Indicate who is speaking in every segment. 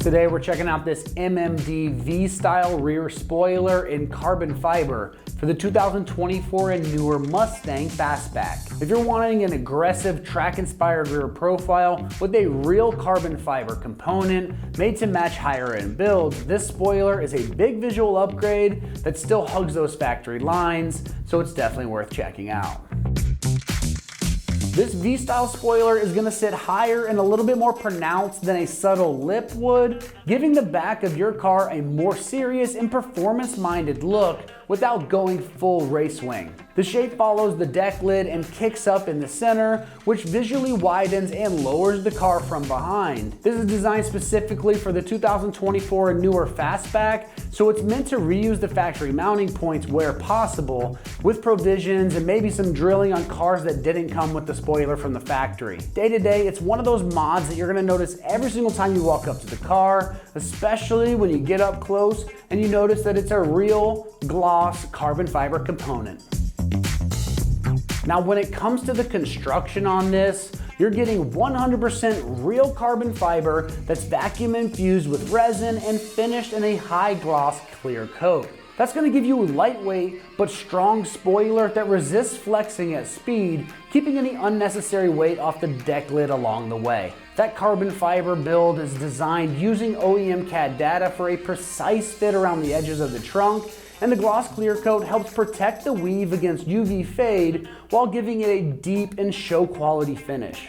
Speaker 1: Today we're checking out this MMD V-Style Rear Spoiler in carbon fiber for the 2024 and newer Mustang Fastback. If you're wanting an aggressive track-inspired rear profile with a real carbon fiber component made to match higher end builds, this spoiler is a big visual upgrade that still hugs those factory lines, so it's definitely worth checking out. This V-Style spoiler is gonna sit higher and a little bit more pronounced than a subtle lip would, giving the back of your car a more serious and performance-minded look without going full race wing. The shape follows the deck lid and kicks up in the center, which visually widens and lowers the car from behind. This is designed specifically for the 2024 and newer Fastback, so it's meant to reuse the factory mounting points where possible, with provisions and maybe some drilling on cars that didn't come with the spoiler from the factory. Day to day, it's one of those mods that you're gonna notice every single time you walk up to the car, especially when you get up close and you notice that it's a real gloss carbon fiber component. Now, when it comes to the construction on this, you're getting 100% real carbon fiber that's vacuum infused with resin and finished in a high gloss clear coat. That's gonna give you a lightweight but strong spoiler that resists flexing at speed, keeping any unnecessary weight off the deck lid along the way. That carbon fiber build is designed using OEM CAD data for a precise fit around the edges of the trunk, and the gloss clear coat helps protect the weave against UV fade while giving it a deep and show quality finish.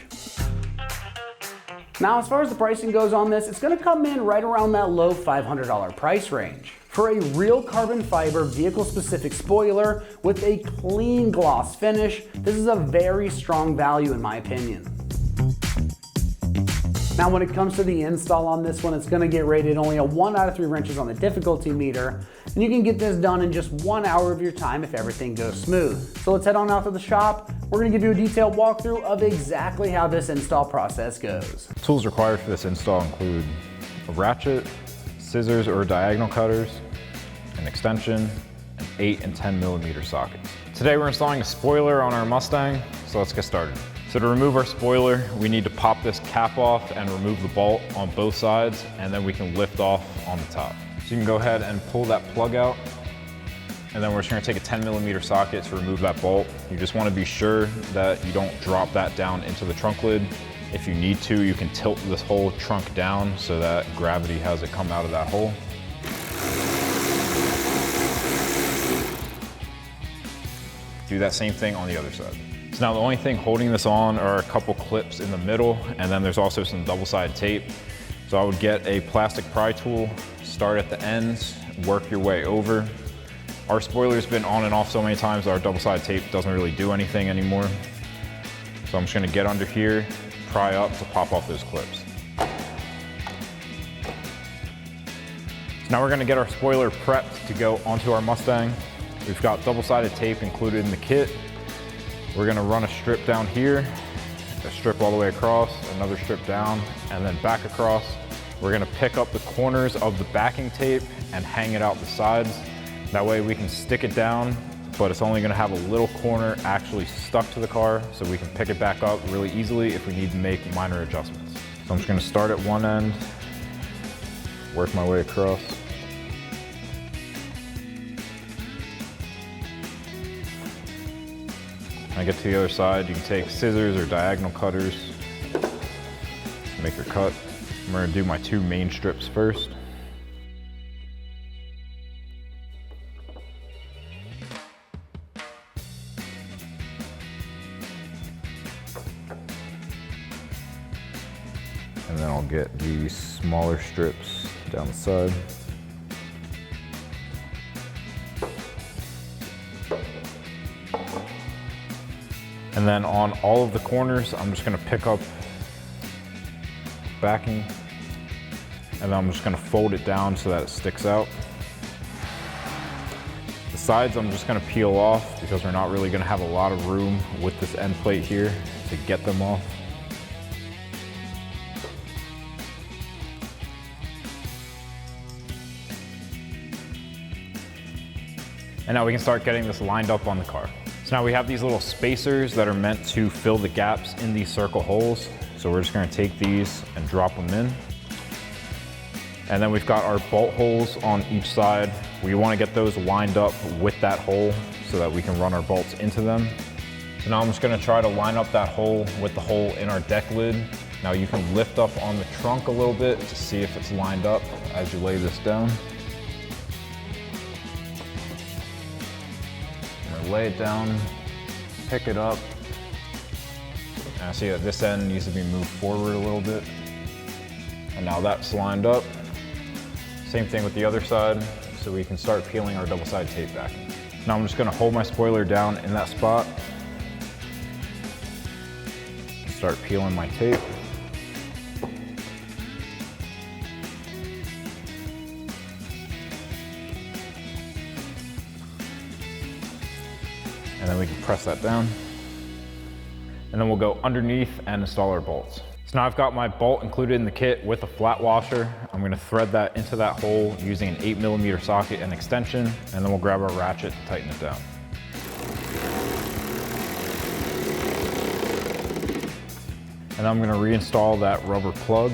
Speaker 1: Now, as far as the pricing goes on this, it's gonna come in right around that low $500 price range. For a real carbon fiber vehicle-specific spoiler with a clean gloss finish, this is a very strong value in my opinion. Now, when it comes to the install on this one, it's gonna get rated only a 1 out of 3 wrenches on the difficulty meter, and you can get this done in just 1 hour of your time if everything goes smooth. So let's head on out to the shop. We're gonna give you a detailed walkthrough of exactly how this install process goes.
Speaker 2: Tools required for this install include a ratchet, scissors or diagonal cutters, an extension, and 8 and 10 millimeter sockets. Today we're installing a spoiler on our Mustang, so let's get started. So to remove our spoiler, we need to pop this cap off and remove the bolt on both sides, and then we can lift off on the top. So you can go ahead and pull that plug out, and then we're just gonna take a 10 millimeter socket to remove that bolt. You just wanna be sure that you don't drop that down into the trunk lid. If you need to, you can tilt this whole trunk down so that gravity has it come out of that hole. Do that same thing on the other side. So now the only thing holding this on are a couple clips in the middle, and then there's also some double-sided tape. So I would get a plastic pry tool, start at the ends, work your way over. Our spoiler's been on and off so many times that our double-sided tape doesn't really do anything anymore. So I'm just gonna get under here, pry up to pop off those clips. So now we're gonna get our spoiler prepped to go onto our Mustang. We've got double-sided tape included in the kit. We're gonna run a strip down here, a strip all the way across, another strip down, and then back across. We're gonna pick up the corners of the backing tape and hang it out the sides. That way we can stick it down, but it's only gonna have a little corner actually stuck to the car, so we can pick it back up really easily if we need to make minor adjustments. So I'm just gonna start at one end, work my way across. When I get to the other side, you can take scissors or diagonal cutters to make your cut. I'm gonna do my 2 main strips first. And then I'll get the smaller strips down the side. And then on all of the corners, I'm just gonna pick up backing, and then I'm just gonna fold it down so that it sticks out. The sides I'm just gonna peel off because we're not really gonna have a lot of room with this end plate here to get them off. And now we can start getting this lined up on the car. So now we have these little spacers that are meant to fill the gaps in these circle holes. So we're just gonna take these and drop them in. And then we've got our bolt holes on each side. We want to get those lined up with that hole so that we can run our bolts into them. So now I'm just going to try to line up that hole with the hole in our deck lid. Now you can lift up on the trunk a little bit to see if it's lined up as you lay this down. I'm going to lay it down, pick it up. And I see that this end needs to be moved forward a little bit. And now that's lined up. Same thing with the other side, so we can start peeling our double-sided tape back. Now I'm just going to hold my spoiler down in that spot. Start peeling my tape. And then we can press that down. And then we'll go underneath and install our bolts. So now I've got my bolt included in the kit with a flat washer. I'm gonna thread that into that hole using an 8mm socket and extension, and then we'll grab our ratchet to tighten it down. And I'm gonna reinstall that rubber plug.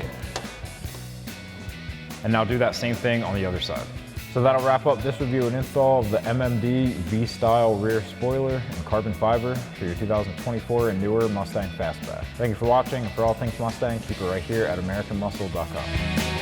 Speaker 2: And now do that same thing on the other side. So that'll wrap up this review and install of the MMD V-Style Rear Spoiler in carbon fiber for your 2024 and newer Mustang Fastback. Thank you for watching, and for all things Mustang, keep it right here at AmericanMuscle.com.